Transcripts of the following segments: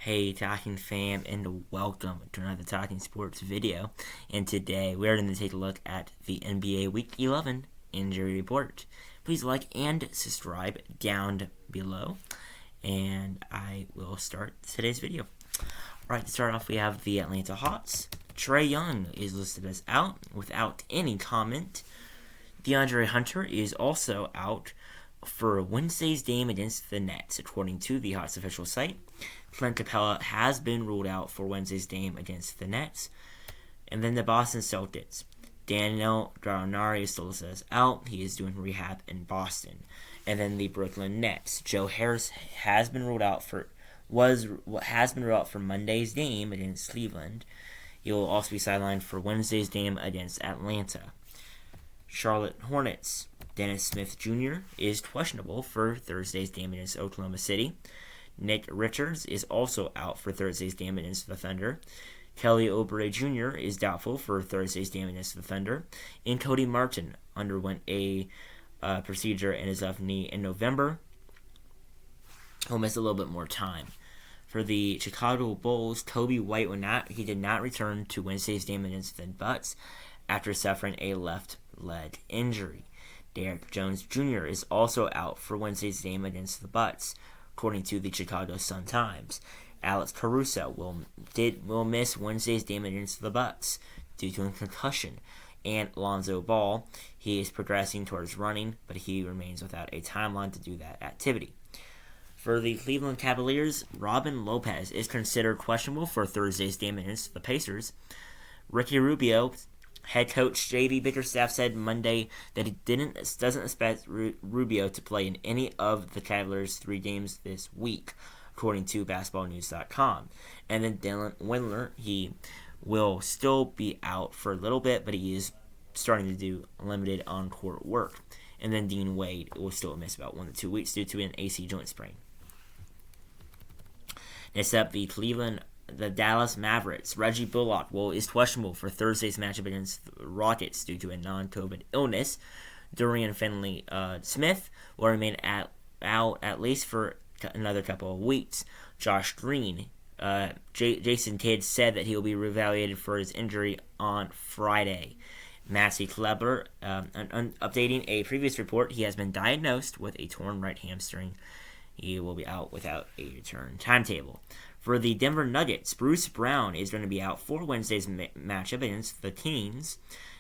Hey Talking fam, and welcome to another Talking Sports video. And today we are going to take a look at the NBA Week 11 injury report. Please like and subscribe down below, and I will start today's video. Alright, to start off we have the Atlanta Hawks. Trae Young is listed as out without any comment. DeAndre Hunter is also out for Wednesday's game against the Nets, according to the Hawks official site. Clint Capella has been ruled out for Wednesday's game against the Nets. And then the Boston Celtics. Daniel Gallinari is still listed as out. He is doing rehab in Boston. And then the Brooklyn Nets. Joe Harris has been ruled out for Monday's game against Cleveland. He will also be sidelined for Wednesday's game against Atlanta. Charlotte Hornets. Dennis Smith Jr. is questionable for Thursday's game against Oklahoma City. Nick Richards is also out for Thursday's game against the Thunder. Kelly Oubre Jr. is doubtful for Thursday's game against the Thunder. And Cody Martin underwent a procedure in his left knee in November. He'll miss a little bit more time. For the Chicago Bulls, Kobe White did not return to Wednesday's game against the Bucks after suffering a left leg injury. Derrick Jones Jr. is also out for Wednesday's game against the Bucks, according to the Chicago Sun-Times. Alex Caruso will miss Wednesday's game against the Bucks due to a concussion. And Lonzo Ball, he is progressing towards running, but he remains without a timeline to do that activity. For the Cleveland Cavaliers, Robin Lopez is considered questionable for Thursday's game against the Pacers. Ricky Rubio, head coach J.V. Bickerstaff, said Monday that he doesn't expect Rubio to play in any of the Cavaliers' 3 games this week, according to BasketballNews.com. And then Dylan Windler, he will still be out for a little bit, but he is starting to do limited on-court work. And then Dean Wade will still miss about 1 to 2 weeks due to an AC joint sprain. Next up, the Dallas Mavericks. Reggie Bullock is questionable for Thursday's matchup against the Rockets due to a non-COVID illness. Dorian Finney-Smith will remain out at least for another couple of weeks. Josh Green, Jason Kidd said that he will be reevaluated for his injury on Friday. Maxi Kleber, updating a previous report, he has been diagnosed with a torn right hamstring. He will be out without a return timetable. For the Denver Nuggets, Bruce Brown is going to be out for Wednesday's matchup against the Kings.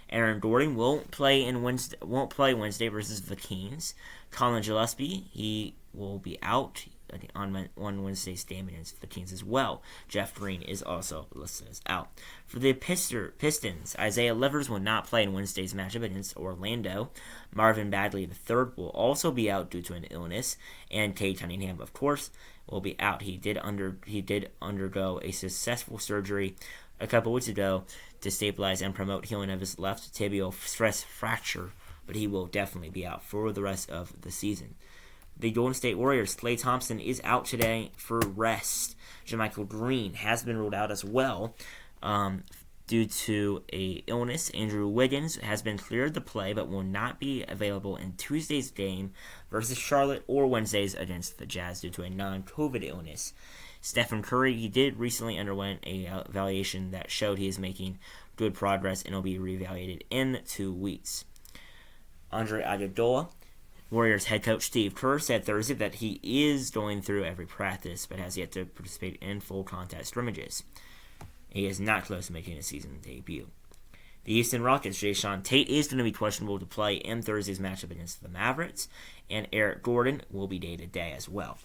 Aaron Gordon won't play Wednesday versus the Kings. Colin Gillespie, he will be out on Wednesday's game against the Kings as well. Jeff Green is also listed as out. For the Pistons, Isaiah Livers will not play in Wednesday's matchup against Orlando. Marvin Bagley III will also be out due to an illness, and Cade Cunningham, of course, will be out. He did undergo a successful surgery a couple weeks ago to stabilize and promote healing of his left tibial stress fracture, but he will definitely be out for the rest of the season. The Golden State Warriors, Klay Thompson is out today for rest. JaMychal Green has been ruled out as well due to a illness. Andrew Wiggins has been cleared to play but will not be available in Tuesday's game versus Charlotte or Wednesday's against the Jazz due to a non-COVID illness. Stephen Curry, he did recently underwent a evaluation that showed he is making good progress and will be reevaluated in 2 weeks. Andre Iguodala, Warriors head coach Steve Kerr, said Thursday that he is going through every practice but has yet to participate in full contact scrimmages. He is not close to making a season debut. The Houston Rockets, Jae'Sean Tate is going to be questionable to play in Thursday's matchup against the Mavericks, and Eric Gordon will be day-to-day as well.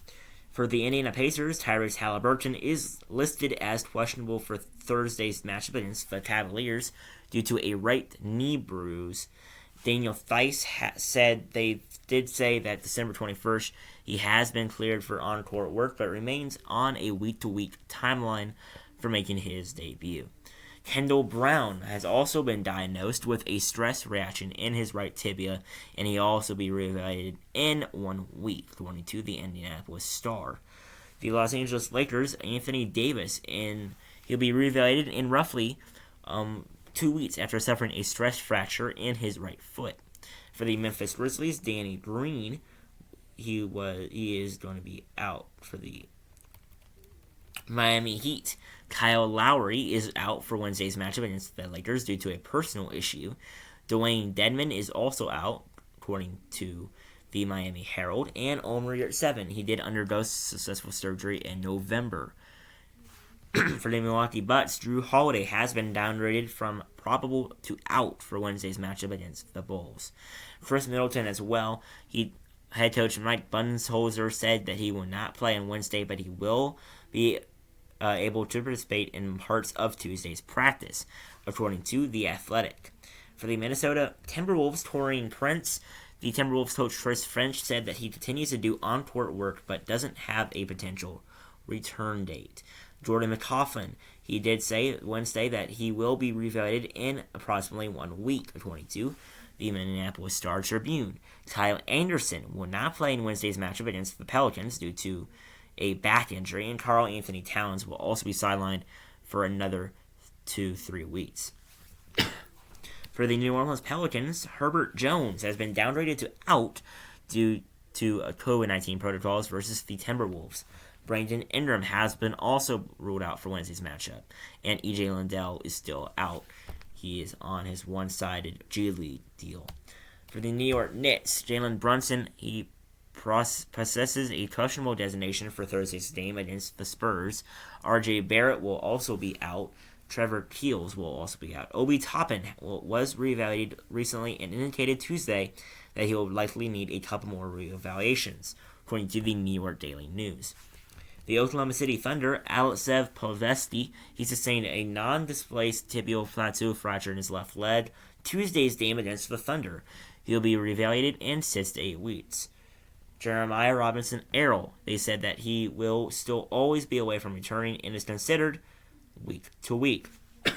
For the Indiana Pacers, Tyrese Haliburton is listed as questionable for Thursday's matchup against the Cavaliers due to a right knee bruise. Daniel Theis said they did say that December 21st he has been cleared for on-court work but remains on a week-to-week timeline for making his debut. Kendall Brown has also been diagnosed with a stress reaction in his right tibia, and he'll also be reevaluated in 1 week, according to the Indianapolis Star. The Los Angeles Lakers, Anthony Davis, he'll be reevaluated in roughly 2 weeks after suffering a stress fracture in his right foot. For the Memphis Grizzlies, Danny Green, he is going to be out for the Miami Heat. Kyle Lowry is out for Wednesday's matchup against the Lakers due to a personal issue. Dwayne Dedmon is also out, according to the Miami Herald. And Omer Yurtseven, he did undergo successful surgery in November. For the Milwaukee Bucks, Drew Holiday has been downgraded from probable to out for Wednesday's matchup against the Bulls. Chris Middleton as well. Head coach Mike Budenholzer said that he will not play on Wednesday, but he will be able to participate in parts of Tuesday's practice, according to The Athletic. For the Minnesota Timberwolves, Taurean Prince, the Timberwolves coach Chris Finch said that he continues to do on-court work but doesn't have a potential return date. Jordan McCaughlin, he did say Wednesday that he will be reevaluated in approximately 1 week, according to the Minneapolis Star-Tribune. Kyle Anderson will not play in Wednesday's matchup against the Pelicans due to a back injury, and Karl Anthony Towns will also be sidelined for another 2-3 weeks. For the New Orleans Pelicans, Herbert Jones has been downgraded to out due to COVID-19 protocols versus the Timberwolves. Brandon Ingram has been also ruled out for Wednesday's matchup, and E.J. Liddell is still out. He is on his one-sided G League deal. For the New York Knicks, Jalen Brunson, he possesses a questionable designation for Thursday's game against the Spurs. R.J. Barrett will also be out. Trevor Keels will also be out. Obi Toppin was reevaluated recently and indicated Tuesday that he will likely need a couple more reevaluations, according to the New York Daily News. The Oklahoma City Thunder, Alexej Povesti, he sustained a non-displaced tibial plateau fracture in his left leg Tuesday's game against the Thunder. He'll be reevaluated and 6 to 8 weeks. Jeremiah Robinson Earl, they said that he will still always be away from returning and is considered week to week. And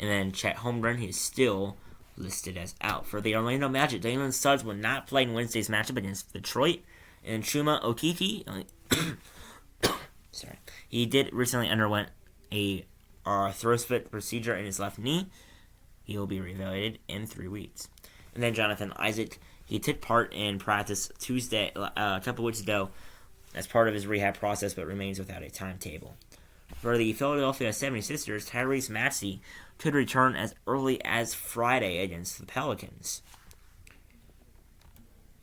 then Chet Holmgren, he's still listed as out. For the Orlando Magic, Jalen Suggs will not play in Wednesday's matchup against Detroit. And Chuma Okeke, he did recently underwent a arthroscopic procedure in his left knee. He will be reevaluated in 3 weeks. And then Jonathan Isaac, he took part in practice Tuesday, a couple weeks ago, as part of his rehab process, but remains without a timetable. For the Philadelphia 76ers, Tyrese Maxey could return as early as Friday against the Pelicans.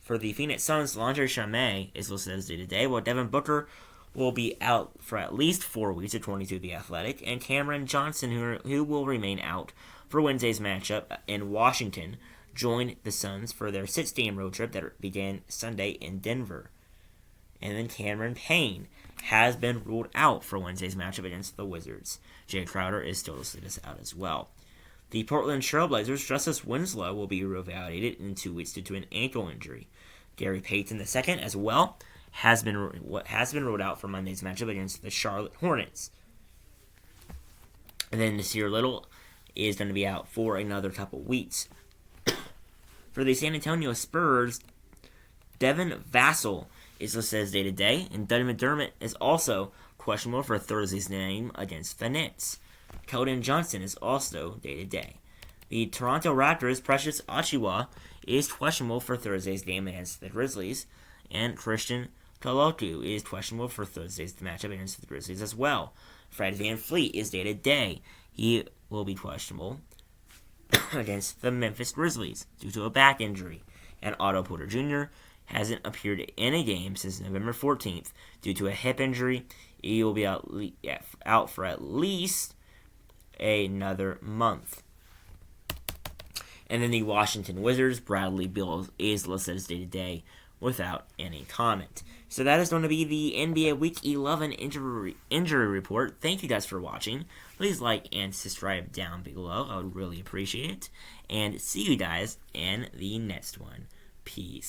For the Phoenix Suns, Landry Shamet is listed as day-to-day, while Devin Booker will be out for at least 4 weeks, according to The Athletic, and Cameron Johnson, who will remain out for Wednesday's matchup in Washington, joined the Suns for their 6-game road trip that began Sunday in Denver. And then Cameron Payne has been ruled out for Wednesday's matchup against the Wizards. Jay Crowder is still listed as out as well. The Portland Trailblazers, Justice Winslow, will be reevaluated in 2 weeks due to an ankle injury. Gary Payton II, as well, has been ruled out for Monday's matchup against the Charlotte Hornets. And then Nasir Little is going to be out for another couple weeks. For the San Antonio Spurs, Devin Vassell is listed as day-to-day, and Doug McDermott is also questionable for Thursday's game against the Nets. Keldon Johnson is also day-to-day. The Toronto Raptors' Precious Achiuwa is questionable for Thursday's game against the Grizzlies, and Christian Koloku is questionable for Thursday's matchup against the Grizzlies as well. Fred VanVleet is day-to-day. He will be questionable against the Memphis Grizzlies due to a back injury, and Otto Porter Jr. hasn't appeared in a game since November 14th due to a hip injury. He will be out for at least another month. And then the Washington Wizards, Bradley Beal is listed as day-to-day without any comment. So that is going to be the NBA Week 11 injury report. Thank you guys for watching. Please like and subscribe down below. I would really appreciate it. And see you guys in the next one. Peace.